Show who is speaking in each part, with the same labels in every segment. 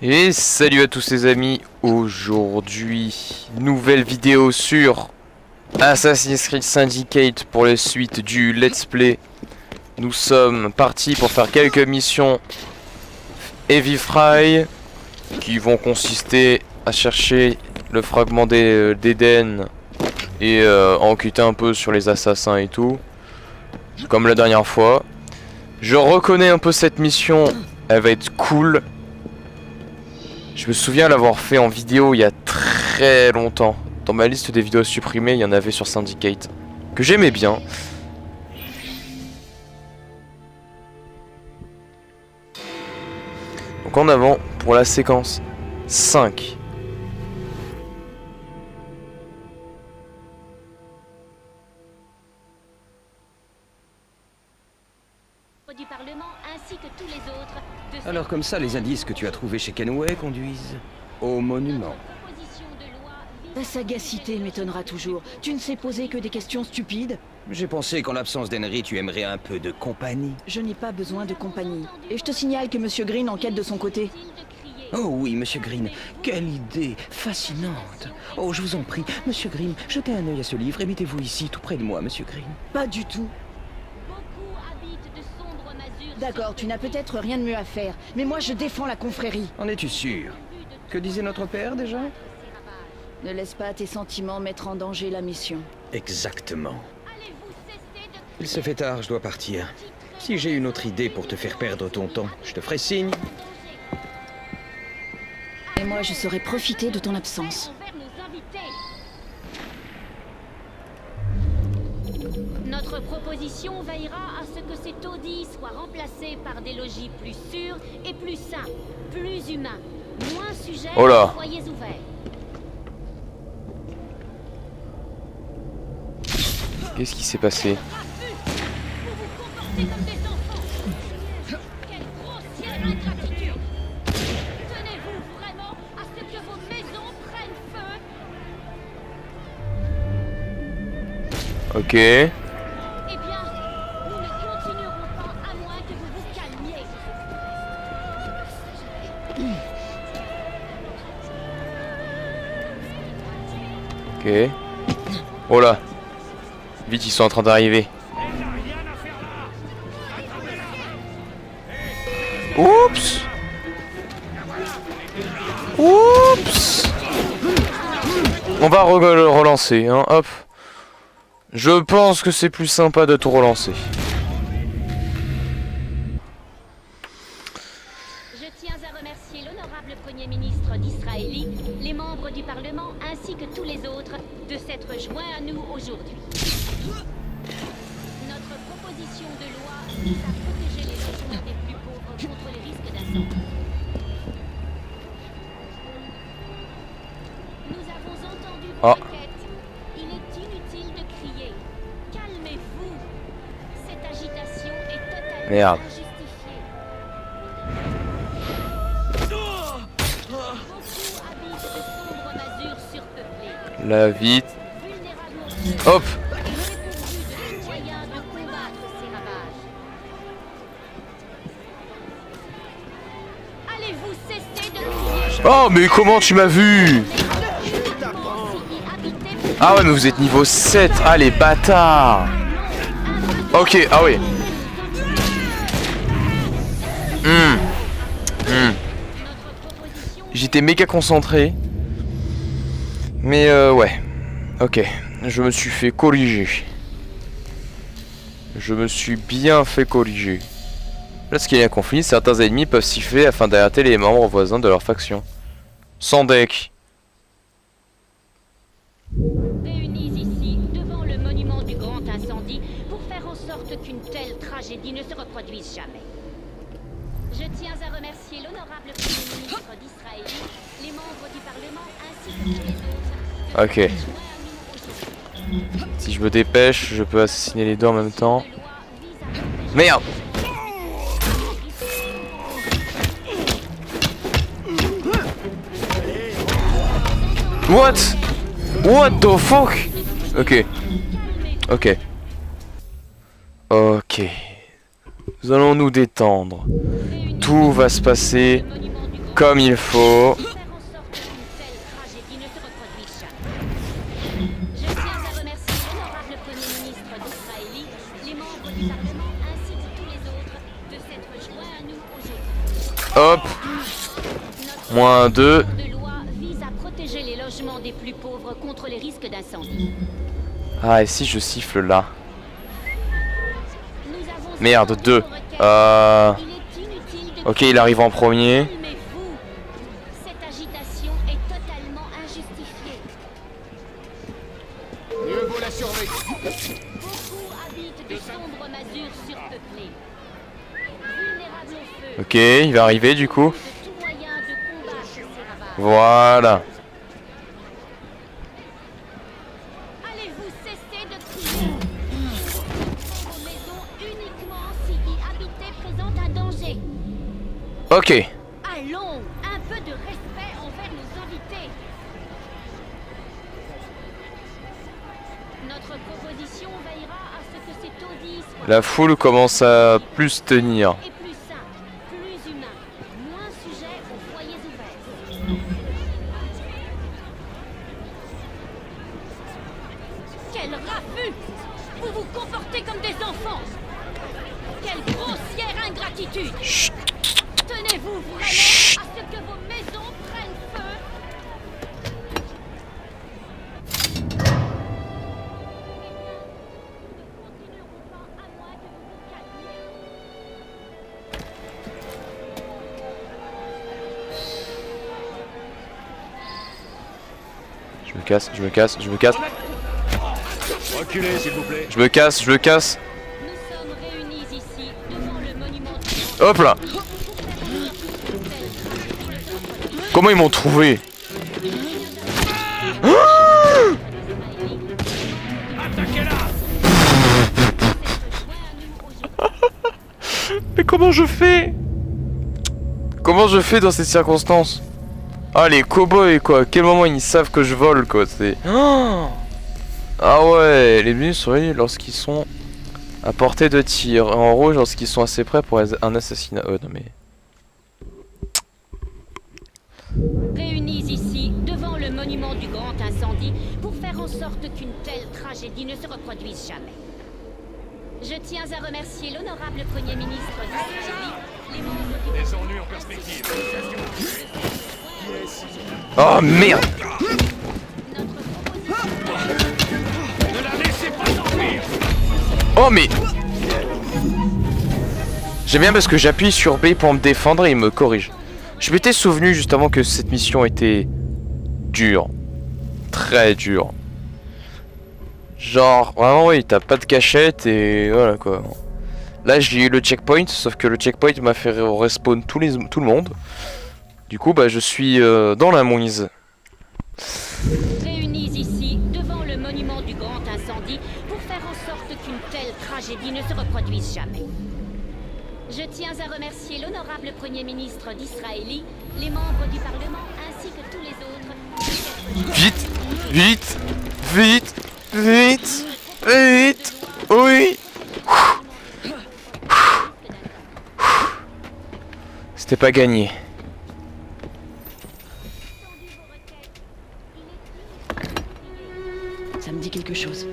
Speaker 1: Et salut à tous les amis, aujourd'hui nouvelle vidéo sur Assassin's Creed Syndicate pour la suite du let's play. Nous sommes partis pour faire quelques missions Heavy Fry qui vont consister à chercher le fragment d'Eden et enquêter un peu sur les assassins et tout, comme la dernière fois. Je reconnais un peu cette mission, elle va être cool. Je me souviens l'avoir fait en vidéo il y a très longtemps. Dans ma liste des vidéos supprimées, il y en avait sur Syndicate, que j'aimais bien. Donc en avant pour la séquence 5.
Speaker 2: Du Parlement ainsi que tous les autres de
Speaker 3: Alors comme ça, les indices que tu as trouvés chez Kenway conduisent au monument.
Speaker 2: proposition de loi
Speaker 4: Ta sagacité m'étonnera toujours. Tu ne sais poser que des questions stupides.
Speaker 3: J'ai pensé qu'en l'absence d'Henry, tu aimerais un peu de compagnie.
Speaker 4: Je n'ai pas besoin de compagnie. Et je te signale que Monsieur Green enquête de son côté.
Speaker 2: de crier.
Speaker 3: Oh oui, Monsieur Green, quelle idée fascinante. Oh, je vous en prie, Monsieur Green, jetez un œil à ce livre et mettez-vous ici, tout près de moi, Monsieur Green.
Speaker 4: Pas du tout.
Speaker 2: Beaucoup habitent de sombres masures.
Speaker 4: D'accord, tu n'as peut-être rien de mieux à faire. Mais moi, je défends la confrérie.
Speaker 3: En es-tu sûr? Que disait notre père déjà?
Speaker 4: Ne laisse pas tes sentiments mettre en danger la mission.
Speaker 3: Exactement.
Speaker 2: Allez-vous cesser de
Speaker 3: Il se fait tard, je dois partir. Si j'ai une autre idée pour te faire perdre ton temps, je te ferai signe.
Speaker 4: Et moi, je saurais profiter de ton absence.
Speaker 2: envers nos invités? Notre proposition veillera à ce que ces taudis soient remplacés par des logis plus sûrs et plus sains, plus humains, moins sujets
Speaker 1: Oh là.
Speaker 2: aux foyers ouverts.
Speaker 1: Qu'est-ce qui s'est passé?
Speaker 2: Vous vous comportez comme des enfants. Quelle grossière ingratitude. Tenez-vous vraiment à ce que vos maisons prennent feu?
Speaker 1: Ok.
Speaker 2: Eh bien, nous ne continuerons pas à moins que vous vous calmiez.
Speaker 1: Ok. Oh là. Vite, ils sont en train d'arriver. Oups. Oups. On va le relancer, hein, hop. Je pense que c'est plus sympa de tout relancer.
Speaker 2: Je tiens à remercier l'honorable Premier ministre d'Israël, les membres du Parlement ainsi que tous les autres de s'être joints à nous aujourd'hui. Notre proposition de loi vise à protéger les logements des plus pauvres contre les risques d'incendie. Nous avons entendu vos
Speaker 1: Ah.
Speaker 2: requêtes. Il est inutile de crier. Calmez-vous. Cette agitation est totalement
Speaker 1: Merde.
Speaker 2: injustifiée. Beaucoup habitent de sombres masures surpeuplées,
Speaker 1: Là, vite.
Speaker 2: vulnérablement
Speaker 1: Hop.
Speaker 2: dépourvues de tout moyen de combattre ces ravages. Allez-vous cesser de crier?
Speaker 1: Oh, mais comment tu m'as vu? Ah ouais, mais vous êtes niveau 7. Ah, les bâtards. Ok, ah oui. J'étais méga concentré. Mais ouais. Ok. Je me suis fait corriger. Je me suis bien fait corriger. Lorsqu'il y a un conflit, certains ennemis peuvent siffler afin d'alerter les membres voisins de leur faction. Sans deck.
Speaker 2: Réunis ici, devant le monument du grand incendie, pour faire en sorte qu'une telle tragédie ne se reproduise jamais. Je tiens à remercier l'honorable Premier ministre d'Israël, les membres du Parlement ainsi que tous les autres.
Speaker 1: Ok. Si je me dépêche, je peux assassiner les deux en même temps. Merde. What? What the fuck? Ok. Ok. Ok. Nous allons nous détendre. Tout va se passer comme il faut.
Speaker 2: Faire en sorte qu'une telle tragédie ne se reproduise jamais. Je tiens à remercier l'honorable Premier ministre d'Israël, les membres du Parlement ainsi que tous les autres de s'être joints à nous aujourd'hui.
Speaker 1: Hop. Moins 2.
Speaker 2: de loi vise à protéger les logements des plus pauvres contre les risques d'incendie.
Speaker 1: Ah, et si je siffle là?
Speaker 2: Nous avons
Speaker 1: Merde,
Speaker 2: entendu
Speaker 1: 2.
Speaker 2: vos requêtes. Il est inutile de
Speaker 1: Ok, il arrive en premier.
Speaker 2: calmez-vous. Cette agitation est totalement injustifiée.
Speaker 5: Mieux vaut la surveiller.
Speaker 2: Beaucoup habitent de sombres masures surpeuplées. Vulnérables au feu.
Speaker 1: Ok, il va arriver du coup.
Speaker 2: De tout moyen de combattre ces ravages.
Speaker 1: Voilà.
Speaker 2: Allez-vous cesser de crier? Vos maisons uniquement si y habiter présente un danger.
Speaker 1: Ok.
Speaker 2: Allons, un peu de respect envers nos invités. Notre proposition veillera à ce que ces taudis soient
Speaker 1: La foule commence à plus tenir.
Speaker 2: et plus simples, plus humains, moins sujets aux foyers ouverts. Quel raffut! Vous vous comportez comme des enfants! Quelle grossière ingratitude!
Speaker 1: Chut.
Speaker 2: Tenez-vous vraiment à ce que vos maisons prennent feu? Nous ne continuerons pas à moins que vous vous calmiez.
Speaker 1: Je me casse, je me casse, je me casse.
Speaker 5: Reculez, s'il vous plaît.
Speaker 1: Je me casse, je me casse.
Speaker 2: Nous sommes réunis ici devant le monument du
Speaker 1: Hop là. Comment ils m'ont trouvé? Mais comment je fais? Comment je fais dans ces circonstances? Ah, les cow-boys quoi, à quel moment ils savent que je vole quoi, c'est... Ah ouais, les menus sont réunis lorsqu'ils sont à portée de tir, en rouge lorsqu'ils sont assez près pour un assassinat. Oh non mais...
Speaker 2: Réunis ici devant le monument du grand incendie pour faire en sorte qu'une telle tragédie ne se reproduise jamais. Je tiens à remercier l'honorable Premier ministre d'Israël, les membres du
Speaker 5: Des ennuis en perspective.
Speaker 1: Oh merde!
Speaker 5: Ne la laissez pas s'enfuir.
Speaker 1: Oh mais... J'aime bien parce que j'appuie sur B pour me défendre et il me corrige. Je m'étais souvenu juste avant que cette mission était dure. Très dure. Genre, vraiment oui, t'as pas de cachette et voilà quoi. Là j'ai eu le checkpoint, sauf que le checkpoint m'a fait respawn tout le monde. Du coup bah je suis dans la mouise.
Speaker 2: réunis ici devant le monument du grand incendie pour faire en sorte qu'une telle tragédie ne se reproduise jamais. Je tiens à remercier l'honorable Premier ministre d'Israël, les membres du Parlement ainsi que tous les autres.
Speaker 1: Vite, vite, vite, vite, vite, oui. C'était pas gagné.
Speaker 4: Ça me dit quelque chose.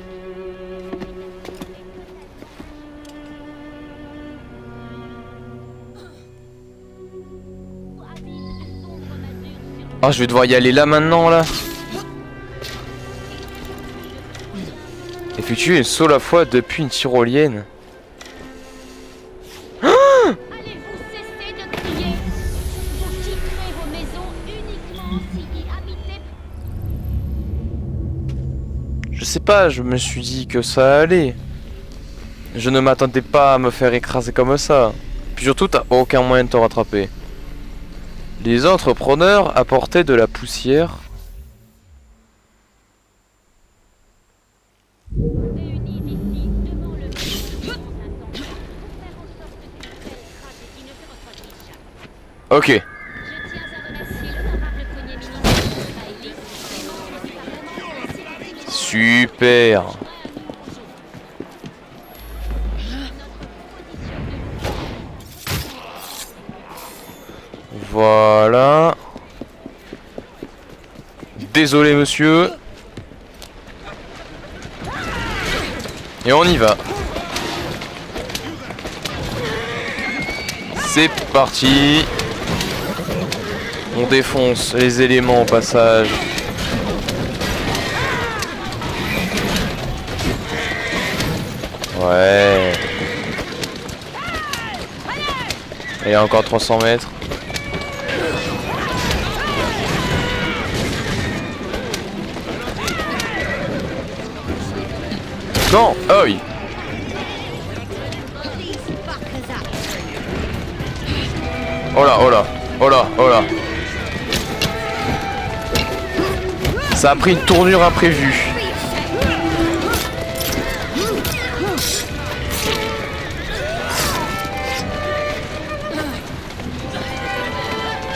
Speaker 1: Ah, je vais devoir y aller là maintenant là. Effectuer une saut à la fois depuis une tyrolienne.
Speaker 2: Allez-vous cesser de crier? Vous quitterez vos maisons uniquement si y habitez.
Speaker 1: Je sais pas, je me suis dit que ça allait. Je ne m'attendais pas à me faire écraser comme ça. Puis surtout, t'as aucun moyen de te rattraper. Les entrepreneurs apportaient de la poussière.
Speaker 2: Réunis ici devant le monument du grand incendie pour faire en sorte qu'une telle tragédie ne se reproduise jamais.
Speaker 1: Ok.
Speaker 2: Je tiens à remercier l'honorable Premier ministre d'Israël, les membres du Parlement ainsi que tous les
Speaker 1: Super. Voilà. Désolé monsieur. Et on y va. C'est parti. On défonce les éléments au passage. Ouais. Et encore 300 mètres. Non. Oh oui. Oh là, oh là, oh là, oh là. Ça a pris une tournure imprévue.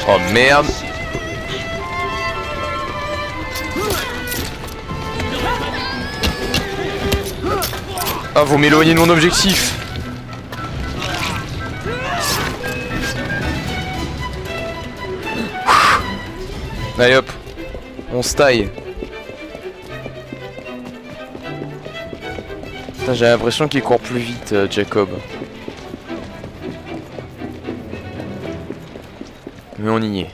Speaker 1: Oh merde. Ah, vous m'éloignez de mon objectif. Allez hop, on se taille. J'ai l'impression qu'il court plus vite, Jacob. Mais on y est.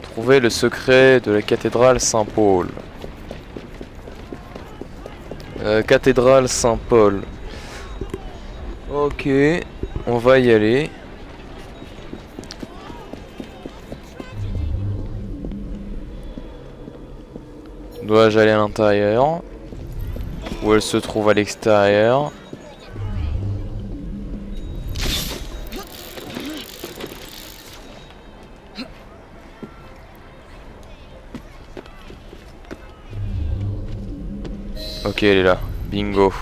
Speaker 1: Trouver le secret de la cathédrale Saint-Paul. Cathédrale Saint-Paul. Ok, on va y aller. Dois-je aller à l'intérieur? Ou elle se trouve à l'extérieur? Ok, elle est là. Bingo.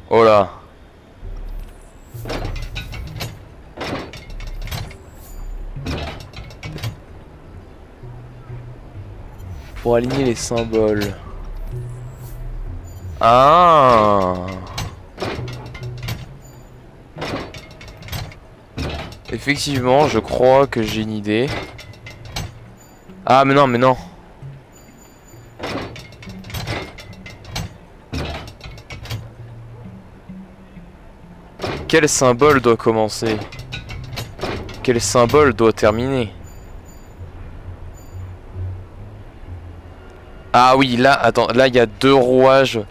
Speaker 1: Oh là. Pour aligner les symboles. Ah. Effectivement, je crois que j'ai une idée. Ah mais non, mais non. Quel symbole doit commencer? Quel symbole doit terminer? Ah oui, là, attends, là il y a deux rouages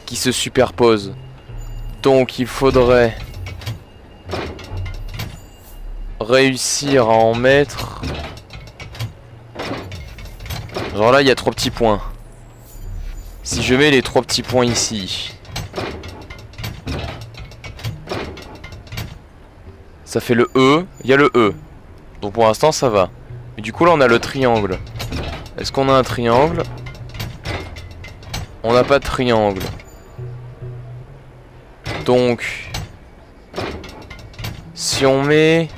Speaker 1: qui se superposent. Donc il faudrait réussir à en mettre. Genre là il y a 3 petits points. Si je mets les 3 petits points ici, ça fait le E, il y a le E. Donc pour l'instant ça va. Mais du coup là on a le triangle. Est-ce qu'on a un triangle? On n'a pas de triangle. Donc si on met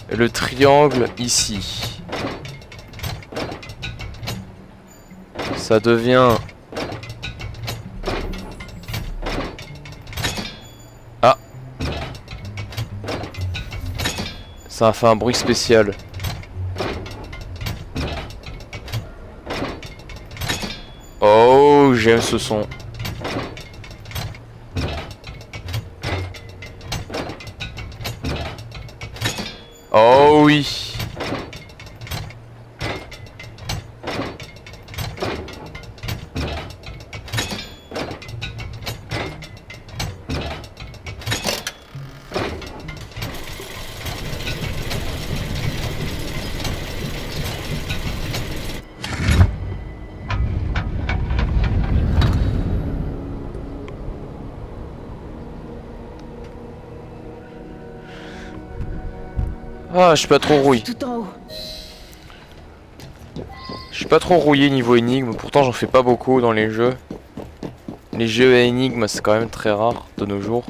Speaker 1: le triangle ici, ça devient... Ah, ça a fait un bruit spécial. Oh, j'aime ce son. Oh oui. Ah, je suis pas trop rouillé.
Speaker 4: Tout en haut.
Speaker 1: Je suis pas trop rouillé niveau énigme, pourtant j'en fais pas beaucoup dans les jeux. Les jeux à énigmes, c'est quand même très rare de nos jours.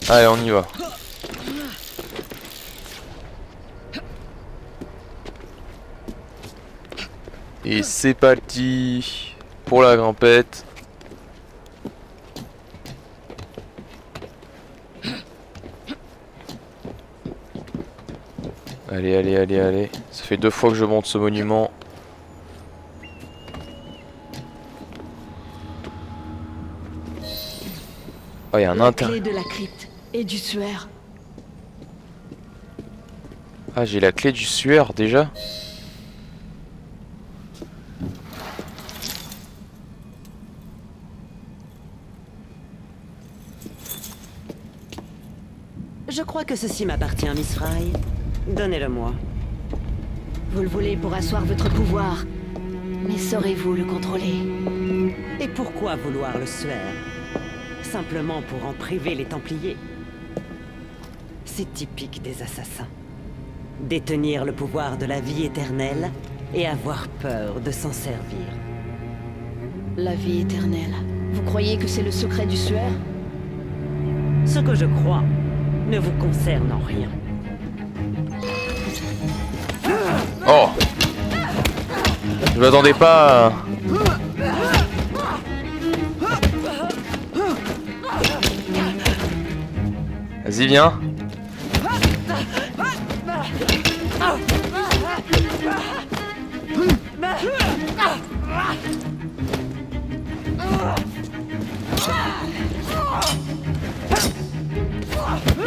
Speaker 1: Allez, on y va. Et c'est parti pour la grimpette. Allez, allez, allez, allez. Ça fait 2 fois que je monte ce monument. Oh, il y a un
Speaker 4: La
Speaker 1: inter...
Speaker 4: clé de la crypte et du suaire.
Speaker 1: Ah, j'ai la clé du suaire déjà.
Speaker 6: Je crois que ceci m'appartient, Miss Fry. Donnez-le-moi.
Speaker 4: Vous le voulez pour asseoir votre pouvoir. Mais saurez-vous le contrôler?
Speaker 6: Et pourquoi vouloir le suaire? Simplement pour en priver les Templiers. C'est typique des assassins. Détenir le pouvoir de la vie éternelle et avoir peur de s'en servir.
Speaker 4: La vie éternelle. Vous croyez que c'est le secret du suaire?
Speaker 6: Ce que je crois ne vous concerne en rien.
Speaker 1: Oh! Je m'attendais pas à... Vas-y, viens.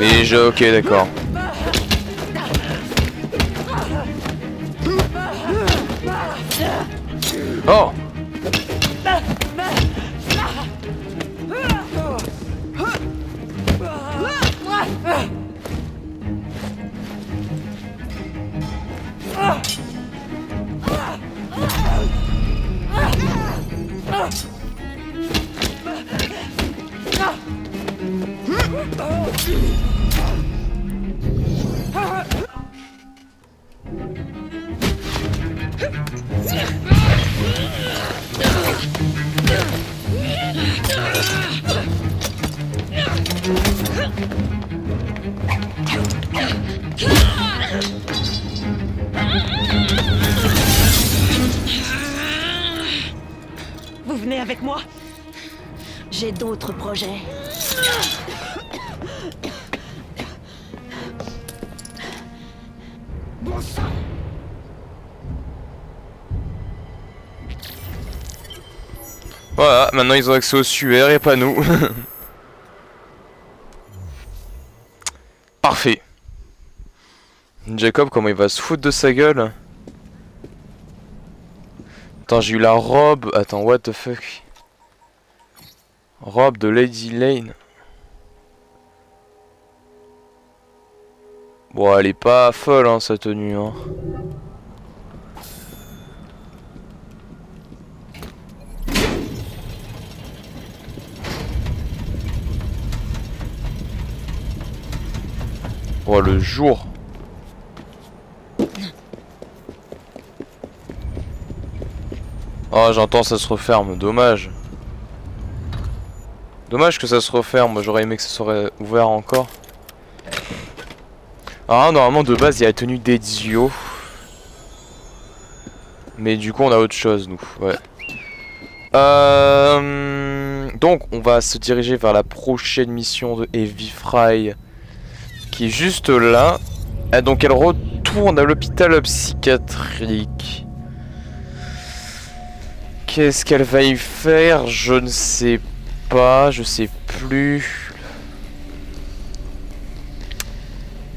Speaker 1: Et je... Ok, d'accord. Oh!
Speaker 6: Vous venez avec moi?
Speaker 4: J'ai d'autres projets.
Speaker 6: Bon sang!
Speaker 1: Voilà, maintenant ils ont accès au suaire et pas nous. Parfait. Jacob, comment il va se foutre de sa gueule? Attends, j'ai eu la robe. Attends, what the fuck? Robe de Lady Lane. Bon, elle est pas folle, hein, sa tenue, hein. Oh, le jour. Oh, j'entends, ça se referme. Dommage. Dommage que ça se referme. J'aurais aimé que ça serait ouvert encore. Alors, normalement, de base, il y a la tenue d'Ezio. Mais du coup, on a autre chose, nous. Ouais. Donc, on va se diriger vers la prochaine mission de Heavy Fry, qui est juste là. Et donc, elle retourne à l'hôpital psychiatrique. Qu'est-ce qu'elle va y faire? Je ne sais pas, je sais plus.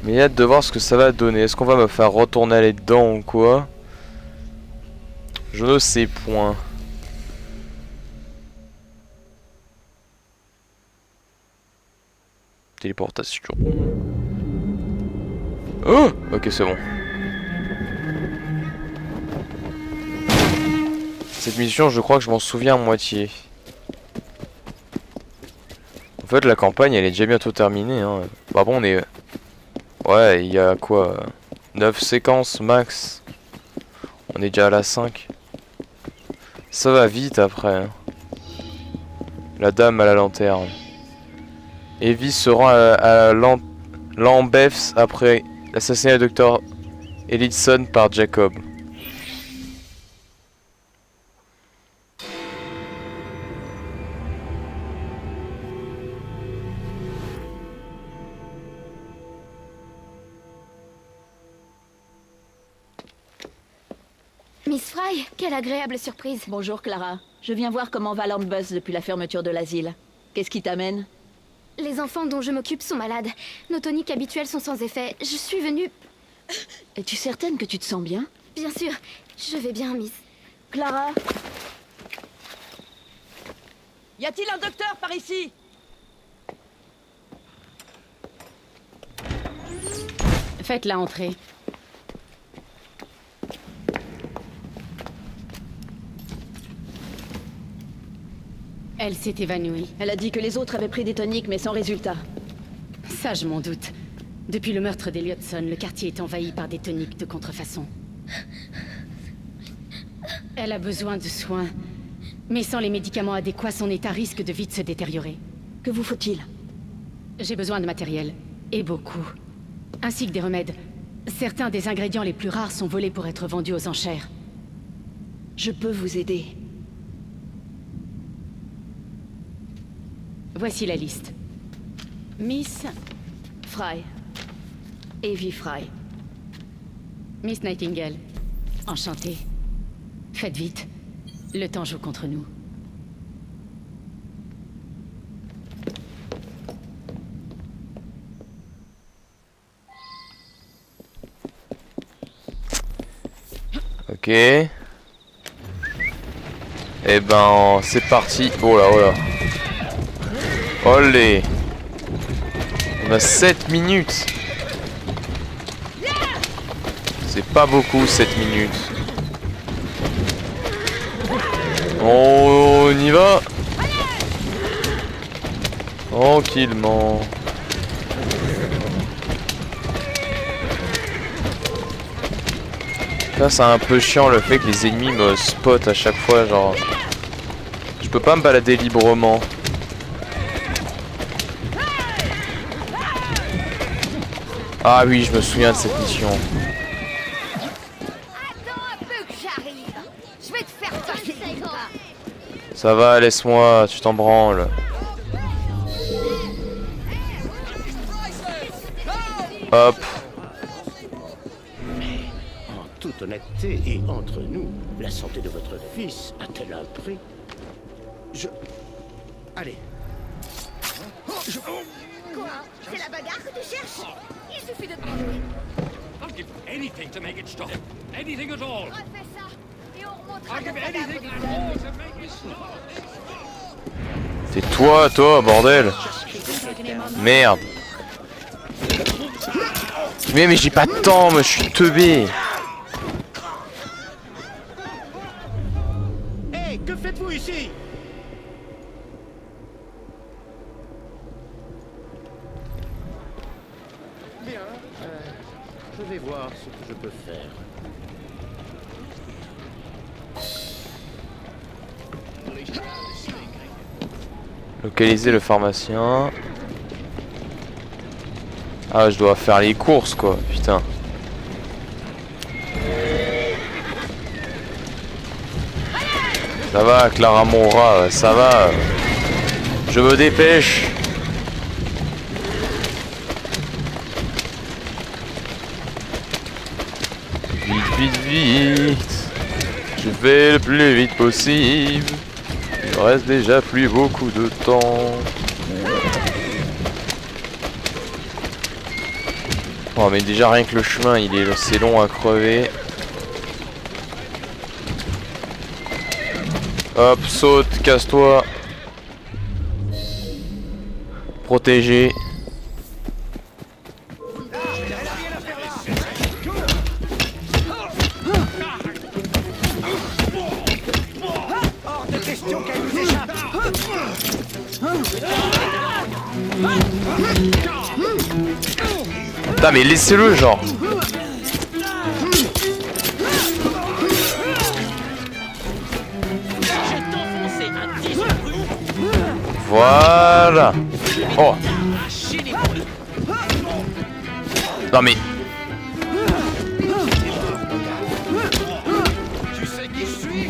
Speaker 1: Mais hâte de voir ce que ça va donner. Est-ce qu'on va me faire retourner aller dedans ou quoi? Je ne sais point. Téléportation. Oh! Ok, c'est bon. Cette mission, je crois que je m'en souviens à moitié. En fait, la campagne, elle est déjà bientôt terminée, hein. Bah bon, on est... Ouais, il y a quoi? 9 séquences max. On est déjà à la 5. Ça va vite après. Hein. La dame à la lanterne. Evie se rend à Lambeths après l'assassinat du Dr. Elidson par Jacob.
Speaker 7: Miss Fry, quelle agréable surprise.
Speaker 4: Bonjour Clara. Je viens voir comment va Lambus depuis la fermeture de l'asile. Qu'est-ce qui t'amène?
Speaker 7: Les enfants dont je m'occupe sont malades. Nos toniques habituels sont sans effet. Je suis venue...
Speaker 4: Es-tu certaine que tu te sens bien?
Speaker 7: Bien sûr, je vais bien, Miss.
Speaker 4: Clara? Y a-t-il un docteur par ici?
Speaker 8: Faites-la entrer. Elle s'est évanouie.
Speaker 4: Elle a dit que les autres avaient pris des toniques, mais sans résultat.
Speaker 8: Ça, je m'en doute. Depuis le meurtre d'Elliotson, le quartier est envahi par des toniques de contrefaçon. Elle a besoin de soins. Mais sans les médicaments adéquats, son état risque de vite se détériorer.
Speaker 4: Que vous faut-il?
Speaker 8: J'ai besoin de matériel. Et beaucoup. Ainsi que des remèdes. Certains des ingrédients les plus rares sont volés pour être vendus aux enchères.
Speaker 4: Je peux vous aider.
Speaker 8: Voici la liste. Miss...
Speaker 4: Fry. Evie Fry.
Speaker 8: Miss Nightingale. Enchantée. Faites vite. Le temps joue contre nous.
Speaker 1: Ok. Eh ben, c'est parti. Oh là, oh là. Olé. On a 7 minutes. C'est pas beaucoup 7 minutes. On y va. Tranquillement. Là c'est un peu chiant le fait que les ennemis me spotent à chaque fois, genre je peux pas me balader librement. Ah oui, je me souviens de cette mission.
Speaker 7: Attends un peu que j'arrive. Je vais te faire passer.
Speaker 1: Ça va, laisse-moi, tu t'en branles. Hop.
Speaker 5: En toute honnêteté et entre nous, la santé de votre fils a-t-elle un prix? Allez.
Speaker 7: Quoi? C'est la bagarre que tu cherches? Il suffit de demander.
Speaker 5: I'll give anything to make it stop. Anything at all.
Speaker 7: Refais ça et on remontera
Speaker 5: I'll
Speaker 7: le
Speaker 5: give
Speaker 7: cadavre
Speaker 5: anything
Speaker 7: du
Speaker 5: at
Speaker 7: peuple.
Speaker 5: all to make it stop.
Speaker 1: Tais-toi, toi, bordel. Merde. Mais j'ai pas de temps, moi je suis teubé.
Speaker 5: Hé, que faites-vous ici? Bien, je vais voir ce que je peux faire.
Speaker 1: Localiser le pharmacien. Ah, je dois faire les courses quoi, putain. Ça va, Clara Monra, ça va. Je me dépêche. Vite, vite, vite. Je vais le plus vite possible. Il me reste déjà plus beaucoup de temps. Oh mais déjà rien que le chemin, c'est long à crever. Hop, saute, casse-toi. Protégé.
Speaker 5: Hors de question qu'elle nous échappe.
Speaker 1: Putain mais laissez-le genre. Voilà. Oh. Non mais...
Speaker 5: Tu sais qui je suis?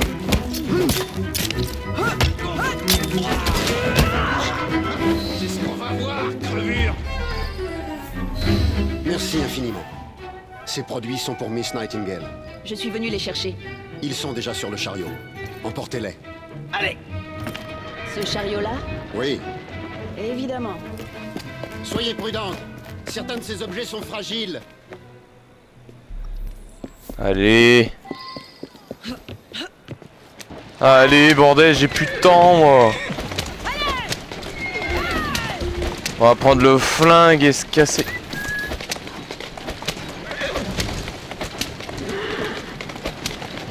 Speaker 5: C'est ce qu'on va voir, crevure.
Speaker 9: Merci infiniment. Ces produits sont pour Miss Nightingale.
Speaker 4: Je suis venu les chercher.
Speaker 9: Ils sont déjà sur le chariot. Emportez-les.
Speaker 3: Allez.
Speaker 4: Ce chariot-là?
Speaker 9: Oui.
Speaker 4: Évidemment.
Speaker 9: Soyez prudents. Certains de ces objets sont fragiles.
Speaker 1: Allez. Allez, bordel, j'ai plus de temps, moi. On va prendre le flingue et se casser.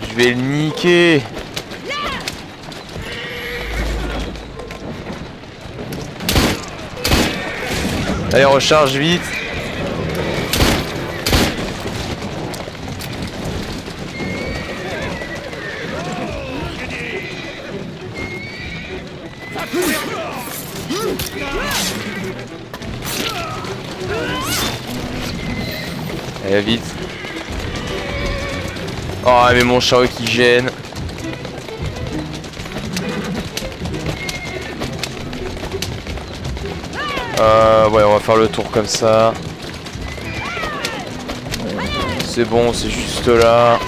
Speaker 1: Je vais le niquer. Allez, recharge vite. Allez, vite. Oh, mais mon chariot qui gêne. Ouais, on va faire le tour comme ça. C'est bon, c'est juste là.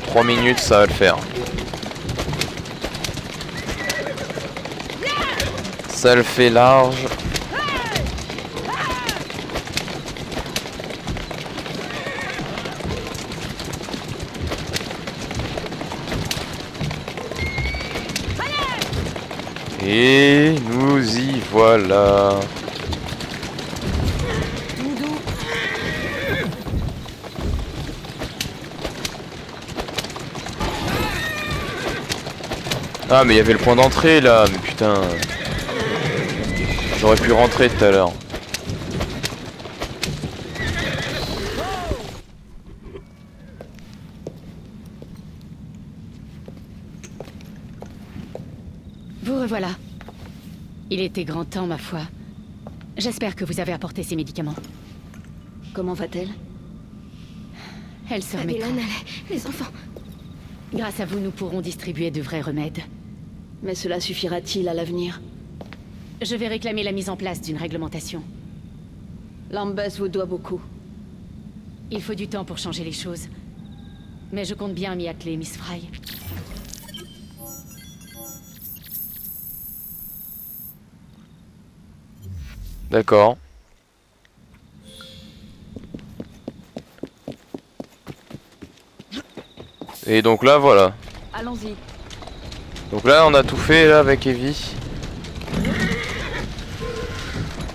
Speaker 1: 3 minutes, ça va le faire. Ça le fait large. Et nous y voilà. Ah mais il y avait le point d'entrée là, mais putain. J'aurais pu rentrer tout à l'heure.
Speaker 8: Vous revoilà. Il était grand temps, ma foi. J'espère que vous avez apporté ces médicaments.
Speaker 4: Comment va-t-elle?
Speaker 8: Elle se remettra.
Speaker 7: Babylone, les enfants.
Speaker 8: Grâce à vous, nous pourrons distribuer de vrais remèdes.
Speaker 4: Mais cela suffira-t-il à l'avenir?
Speaker 8: Je vais réclamer la mise en place d'une réglementation.
Speaker 4: Lambeth vous doit beaucoup.
Speaker 8: Il faut du temps pour changer les choses. Mais je compte bien m'y atteler, Miss Fry.
Speaker 1: D'accord. Et donc là, voilà.
Speaker 4: Allons-y.
Speaker 1: Donc là, on a tout fait là avec Evie.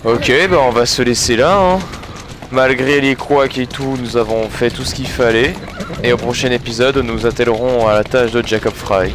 Speaker 1: Ok, bah on va se laisser là, hein. Malgré les couacs et tout, nous avons fait tout ce qu'il fallait. Et au prochain épisode, nous attellerons à la tâche de Jacob Fry.